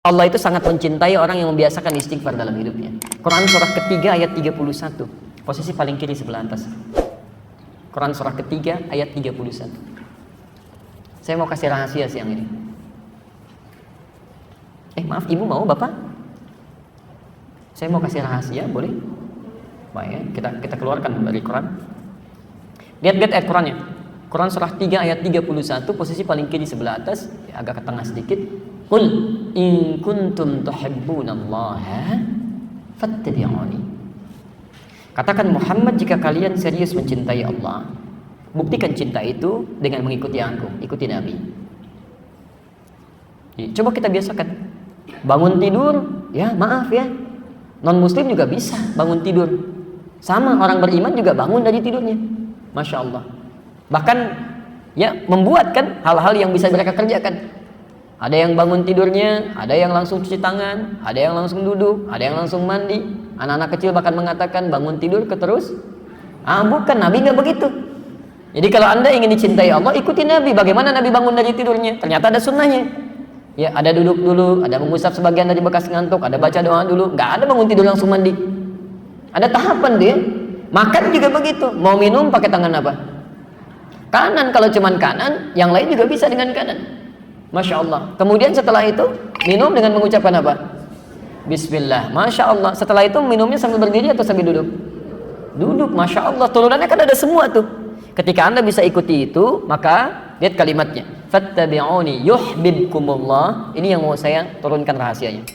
Allah itu sangat mencintai orang yang membiasakan istighfar dalam hidupnya. Quran surah ketiga ayat 31. Posisi paling kiri sebelah atas. Quran surah ketiga ayat 31. Saya mau kasih rahasia siang ini. Maaf, ibu mau, bapak? Saya mau kasih rahasia, boleh? Baik, kita keluarkan dari Quran. Lihat ayat Qurannya. Quran surah 3 ayat 31, posisi paling kiri sebelah atas, agak ke tengah sedikit. Qul in kuntum tuhibbunallaha fattabi'uni. Katakan Muhammad, jika kalian serius mencintai Allah, buktikan cinta itu dengan mengikuti aku, ikuti Nabi. Coba kita biasakan. Bangun tidur, ya maaf ya, non muslim juga bisa bangun tidur. Sama orang beriman juga bangun dari tidurnya. Masya Allah. Bahkan ya membuat kan hal-hal yang bisa mereka kerjakan. Ada yang bangun tidurnya, ada yang langsung cuci tangan, ada yang langsung duduk, ada yang langsung mandi. Anak-anak kecil bahkan mengatakan bangun tidur terus. Bukan, Nabi nggak begitu. Jadi kalau Anda ingin dicintai Allah, ikuti Nabi. Bagaimana Nabi bangun dari tidurnya? Ternyata ada sunnahnya. Ya, ada duduk dulu, ada mengusap sebagian dari bekas ngantuk, ada baca doa dulu. Nggak ada bangun tidur langsung mandi. Ada tahapan dia. Makan juga begitu. Mau minum pakai tangan apa? Kanan. Kalau cuman kanan, yang lain juga bisa dengan kanan. Masya Allah. Kemudian setelah itu minum dengan mengucapkan apa? Bismillah. Masya Allah. Setelah itu minumnya sambil berdiri atau sambil duduk? Duduk. Masya Allah. Turunannya kan ada semua tuh. Ketika Anda bisa ikuti itu, maka lihat kalimatnya. Fattabi'uni yuhibbukumullah. Ini yang mau saya turunkan rahasianya.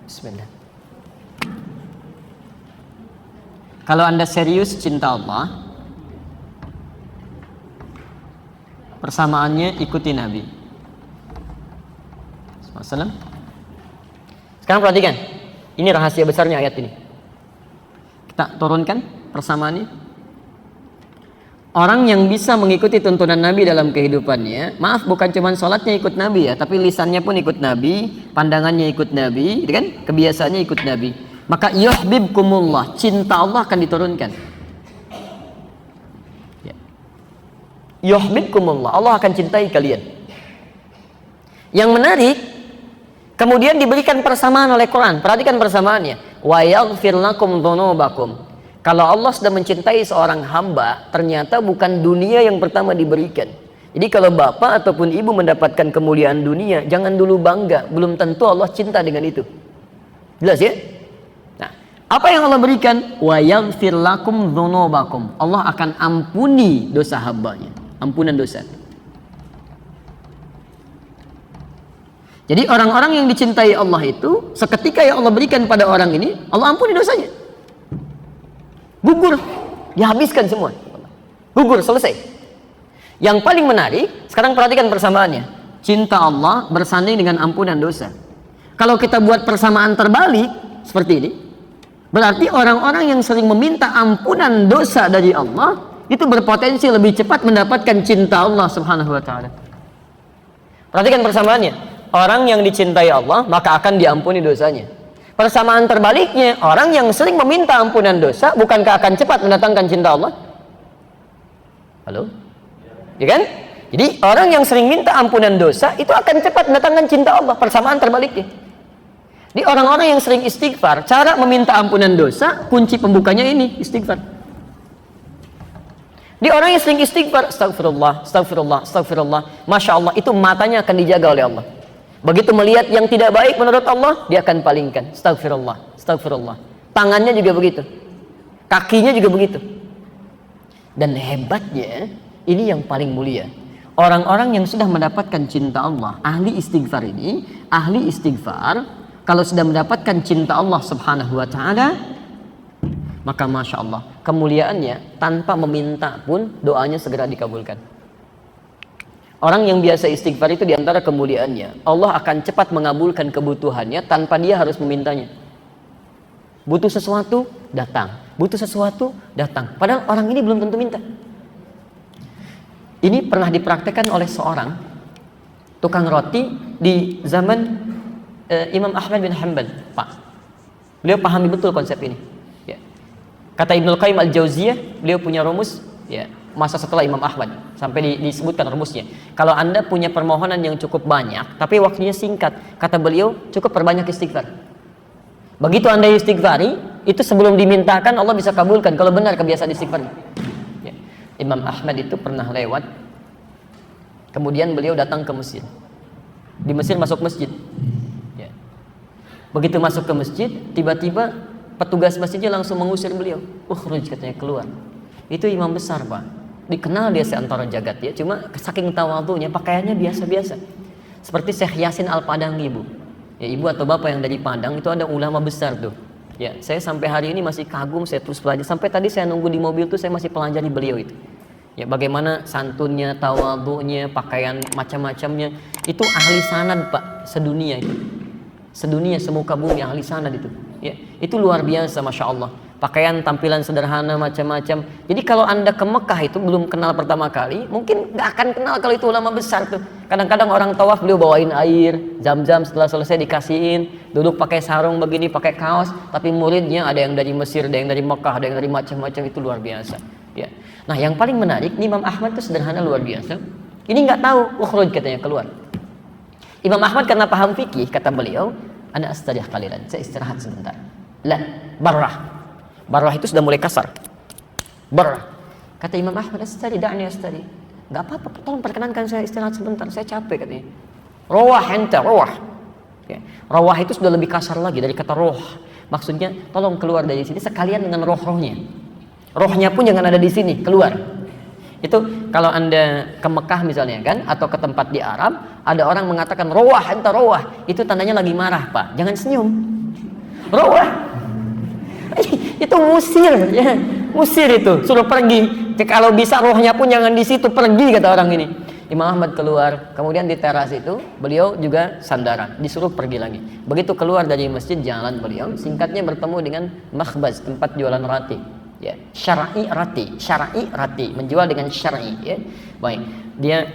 Bismillah. Kalau Anda serius cinta Allah, persamaannya ikuti Nabi SAW. Sekarang perhatikan, ini rahasia besarnya ayat ini. Kita turunkan persamaannya. Orang yang bisa mengikuti tuntunan Nabi dalam kehidupannya, maaf, bukan cuma sholatnya ikut Nabi ya, tapi lisannya pun ikut Nabi, pandangannya ikut Nabi, gitu kan? Kebiasaannya ikut Nabi. Maka yuhibbukumullah, cinta Allah akan diturunkan. Ya. Yuhibbukumullah, Allah akan cintai kalian. Yang menarik, kemudian diberikan persamaan oleh Quran. Perhatikan persamaannya. Wa yaghfir lakum dzunubakum. Kalau Allah sudah mencintai seorang hamba, ternyata bukan dunia yang pertama diberikan. Jadi kalau bapak ataupun ibu mendapatkan kemuliaan dunia, jangan dulu bangga. Belum tentu Allah cinta dengan itu. Jelas ya? Nah, apa yang Allah berikan? Wa yaghfir lakum dzunubakum. Allah akan ampuni dosa hambanya. Ampunan dosa. Jadi orang-orang yang dicintai Allah itu, seketika yang Allah berikan pada orang ini, Allah ampuni dosanya. Gugur, dihabiskan semua. Gugur, selesai. Yang paling menarik, sekarang perhatikan persamaannya. Cinta Allah bersanding dengan ampunan dosa. Kalau kita buat persamaan terbalik seperti ini, berarti orang-orang yang sering meminta ampunan dosa dari Allah itu berpotensi lebih cepat mendapatkan cinta Allah Subhanahu wa taala. Perhatikan persamaannya. Orang yang dicintai Allah maka akan diampuni dosanya. Persamaan terbaliknya, orang yang sering meminta ampunan dosa, bukankah akan cepat mendatangkan cinta Allah? Halo? Ya kan? Jadi orang yang sering minta ampunan dosa, itu akan cepat mendatangkan cinta Allah. Persamaan terbaliknya. Jadi orang-orang yang sering istighfar, cara meminta ampunan dosa, kunci pembukanya ini, istighfar. Di orang yang sering istighfar, astagfirullah, astagfirullah, astagfirullah, Masya Allah, itu matanya akan dijaga oleh Allah. Begitu melihat yang tidak baik menurut Allah, dia akan palingkan. Astagfirullah, astagfirullah. Tangannya juga begitu. Kakinya juga begitu. Dan hebatnya, ini yang paling mulia. Orang-orang yang sudah mendapatkan cinta Allah, ahli istighfar ini, ahli istighfar, kalau sudah mendapatkan cinta Allah Subhanahu wa taala, maka Masya Allah, kemuliaannya tanpa meminta pun doanya segera dikabulkan. Orang yang biasa istighfar itu diantara kemuliaannya, Allah akan cepat mengabulkan kebutuhannya tanpa dia harus memintanya. Butuh sesuatu, datang. Butuh sesuatu, datang. Padahal orang ini belum tentu minta. Ini pernah dipraktekkan oleh seorang tukang roti di zaman Imam Ahmad bin Hanbal. Beliau pahami betul konsep ini. Ya. Kata Ibnul Qayyim al-Jauziyah, beliau punya rumus. Ya. masa setelah Imam Ahmad sampai disebutkan rumusnya. Kalau Anda punya permohonan yang cukup banyak tapi waktunya singkat, kata beliau cukup perbanyak istighfar. Begitu Anda istighfari, itu sebelum dimintakan Allah bisa kabulkan kalau benar kebiasaan istighfar. Ya. Imam Ahmad itu pernah lewat, kemudian beliau datang ke Mesir. Di Mesir masuk masjid. Ya. Begitu masuk ke masjid, tiba-tiba petugas masjidnya langsung mengusir beliau. Ukhruj, katanya, keluar. Itu imam besar, Pak. Dikenal dia seantara jagat ya, cuma saking tawadhunya pakaiannya biasa-biasa. Seperti Syekh Yasin Al-Padangi, Bu. Ya, ibu atau bapak yang dari Padang itu ada ulama besar tuh. Ya, saya sampai hari ini masih kagum, saya terus pelajari. Sampai tadi saya nunggu di mobil tuh saya masih pelajari beliau itu. Ya, bagaimana santunnya, tawadhunya, pakaian macam-macamnya. Itu ahli sanad, Pak, sedunia itu. Sedunia, semuka bumi ahli sanad itu. Ya, itu luar biasa, Masya Allah. Pakaian, tampilan sederhana, macam-macam. Jadi kalau Anda ke Mekah itu belum kenal pertama kali, mungkin nggak akan kenal kalau itu ulama besar tuh. Kadang-kadang orang tawaf beliau bawain air, zam-zam, setelah selesai dikasihin, duduk pakai sarung begini, pakai kaos. Tapi muridnya ada yang dari Mesir, ada yang dari Mekah, ada yang dari macam-macam, itu luar biasa. Ya. Nah, yang paling menarik, Imam Ahmad itu sederhana luar biasa. Ini nggak tahu, ukhruj, katanya, keluar. Imam Ahmad karena paham fikih, kata beliau, ana astarih qalilan, saya istirahat sebentar. La, barrah. Barrah itu sudah mulai kasar. Barrah. Kata Imam Ahmad, astari, da'ni astari. Enggak apa-apa, tolong perkenankan saya istirahat sebentar, saya capek, katanya. Rawah enta, rawah. Ya. Rawah itu sudah lebih kasar lagi dari kata roh. Maksudnya, tolong keluar dari sini sekalian dengan roh-rohnya. Rohnya pun jangan ada di sini, keluar. Itu kalau Anda ke Mekah misalnya kan, atau ke tempat di Arab, ada orang mengatakan rawah enta, rawah. Itu tandanya lagi marah, Pak. Jangan senyum. Rawah. Itu musir, ya, musir itu, suruh pergi. Kalau bisa rohnya pun jangan di situ, pergi, kata orang ini. Imam Ahmad keluar, kemudian di teras itu beliau juga sandaran, disuruh pergi lagi. Begitu keluar dari masjid, jalan beliau, singkatnya bertemu dengan makhbaz, tempat jualan roti. Ya, syar'i rati, menjual dengan syar'i. Ya, baik. Dia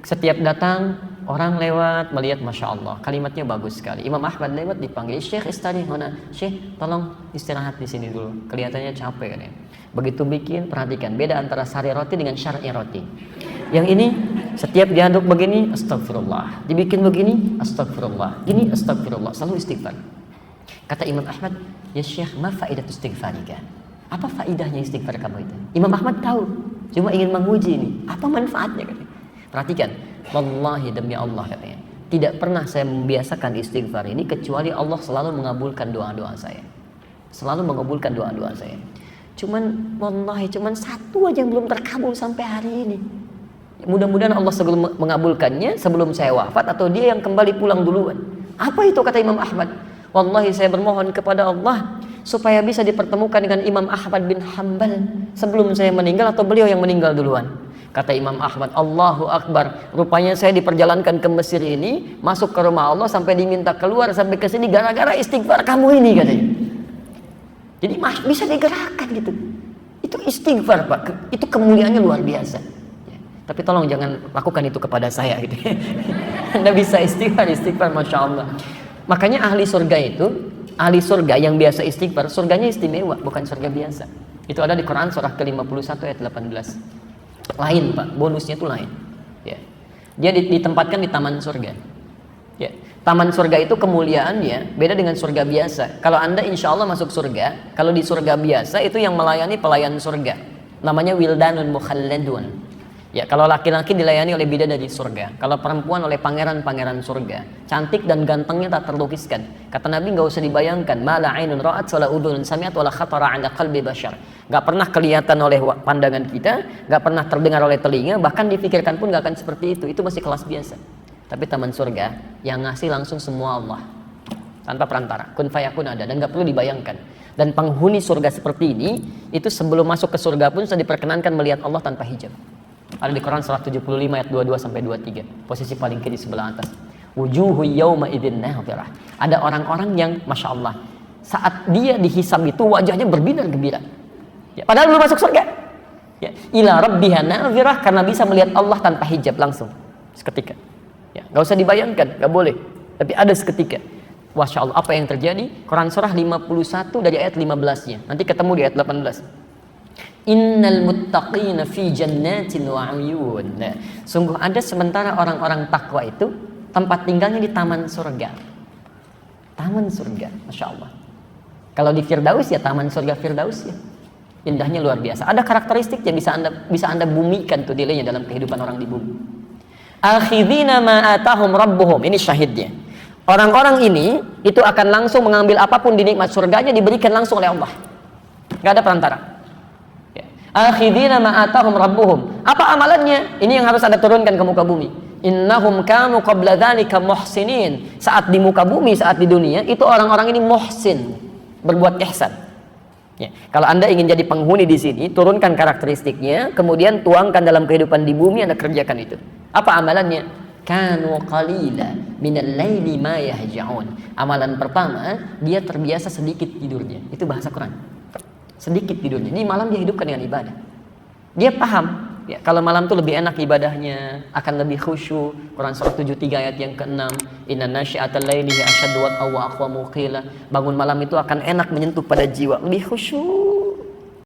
setiap datang orang lewat melihat, masya Allah, kalimatnya bagus sekali. Imam Ahmad lewat dipanggil, Syekh istari mana? Syekh, tolong istirahat di sini dulu. Kelihatannya capek kan ya. Begitu bikin, perhatikan beda antara sari roti dengan syar'i roti. Yang ini setiap diaduk begini, astagfirullah. Dibikin begini, astagfirullah. Ini astagfirullah. Selalu istighfar. Kata Imam Ahmad, ya Syekh, ma faidatu istighfarika? Apa faidahnya istighfar kamu itu? Imam Ahmad tahu, cuma ingin menguji ini. Apa manfaatnya? Katanya. Perhatikan. Wallahi, demi Allah, katanya, tidak pernah saya membiasakan istighfar ini kecuali Allah selalu mengabulkan doa-doa saya. Selalu mengabulkan doa-doa saya. Cuman wallahi, cuman satu aja yang belum terkabul sampai hari ini. Mudah-mudahan Allah sebelum mengabulkannya sebelum saya wafat, atau dia yang kembali pulang duluan. Apa itu, kata Imam Ahmad? Wallahi, saya bermohon kepada Allah supaya bisa dipertemukan dengan Imam Ahmad bin Hanbal sebelum saya meninggal, atau beliau yang meninggal duluan. Kata Imam Ahmad, Allahu Akbar, rupanya saya diperjalankan ke Mesir ini, masuk ke rumah Allah sampai diminta keluar sampai ke sini gara-gara istighfar kamu ini, katanya. Jadi bisa digerakkan gitu. Itu istighfar, Pak. Itu kemuliaannya luar biasa. Ya. Tapi tolong jangan lakukan itu kepada saya gitu. Anda bisa istighfar, Masya Allah. Makanya ahli surga itu, ahli surga yang biasa istighfar, surganya istimewa, bukan surga biasa. Itu ada di Quran surah ke-51 ayat 18. Lain, Pak, bonusnya itu lain. Ya. Dia ditempatkan di taman surga. Ya. Taman surga itu kemuliaannya beda dengan surga biasa. Kalau Anda insya Allah masuk surga, kalau di surga biasa itu yang melayani pelayan surga, namanya wildanun mukhalladun. Ya, kalau laki-laki dilayani oleh bidadari surga, kalau perempuan oleh pangeran-pangeran surga, cantik dan gantengnya tak terlukiskan. Kata Nabi, nggak usah dibayangkan, mala ainun ra'at wala udhunun sami'at wala khatara 'ala qalbi bashar. Nggak pernah kelihatan oleh pandangan kita, nggak pernah terdengar oleh telinga, bahkan difikirkan pun nggak akan seperti itu. Itu masih kelas biasa. Tapi taman surga yang ngasih langsung semua Allah, tanpa perantara, kun fayakun ada, dan nggak perlu dibayangkan. Dan penghuni surga seperti ini, itu sebelum masuk ke surga pun sudah diperkenankan melihat Allah tanpa hijab. Ada di Quran surah 75 ayat 22 sampai 23, posisi paling kiri sebelah atas. Wujuhu yawma idzin nadhirah. Ada orang-orang yang masya Allah, saat dia dihisab itu wajahnya berbinar gembira. Ya, padahal belum masuk surga. Ya, ila rabbiha nadhirah, karena bisa melihat Allah tanpa hijab langsung seketika. Ya, nggak usah dibayangkan, nggak boleh. Tapi ada seketika. Masya Allah, apa yang terjadi? Quran surah 51 dari ayat 15-nya. Nanti ketemu di ayat 18. Innal muttaqina fi jannatin wa 'uyun. Sungguh ada sementara orang-orang takwa itu tempat tinggalnya di taman surga. Taman surga, Masya Allah. Kalau di Firdaus ya taman surga Firdaus ya. Indahnya luar biasa. Ada karakteristik yang bisa anda bumikan tuh nilainya dalam kehidupan orang di bumi. Akhidina ma atahum rabbuhum. Ini syahidnya. Orang-orang ini itu akan langsung mengambil apapun di nikmat surganya, diberikan langsung oleh Allah. Gak ada perantara. Akhidina ma atahum rabbuhum. Apa amalannya? Ini yang harus anda turunkan ke muka bumi. Innahum kanu qabla dzalika muhsinin. Saat di muka bumi, saat di dunia, itu orang-orang ini muhsin, berbuat ihsan. Ya. Kalau anda ingin jadi penghuni di sini, turunkan karakteristiknya, kemudian tuangkan dalam kehidupan di bumi, anda kerjakan itu. Apa amalannya? Kanu qalila minal laili ma yahja'un. Amalan pertama, dia terbiasa sedikit tidurnya. Itu bahasa Quran. Sedikit tidurnya. Di malam dia hidupkan dengan ibadah. Dia paham, ya, kalau malam itu lebih enak ibadahnya, akan lebih khusyuk. Quran surah 73 ayat yang ke-6. Inna nasyi'atal laili asyaddu wa aqwamu qila. Bangun malam itu akan enak menyentuh pada jiwa, lebih khusyuk.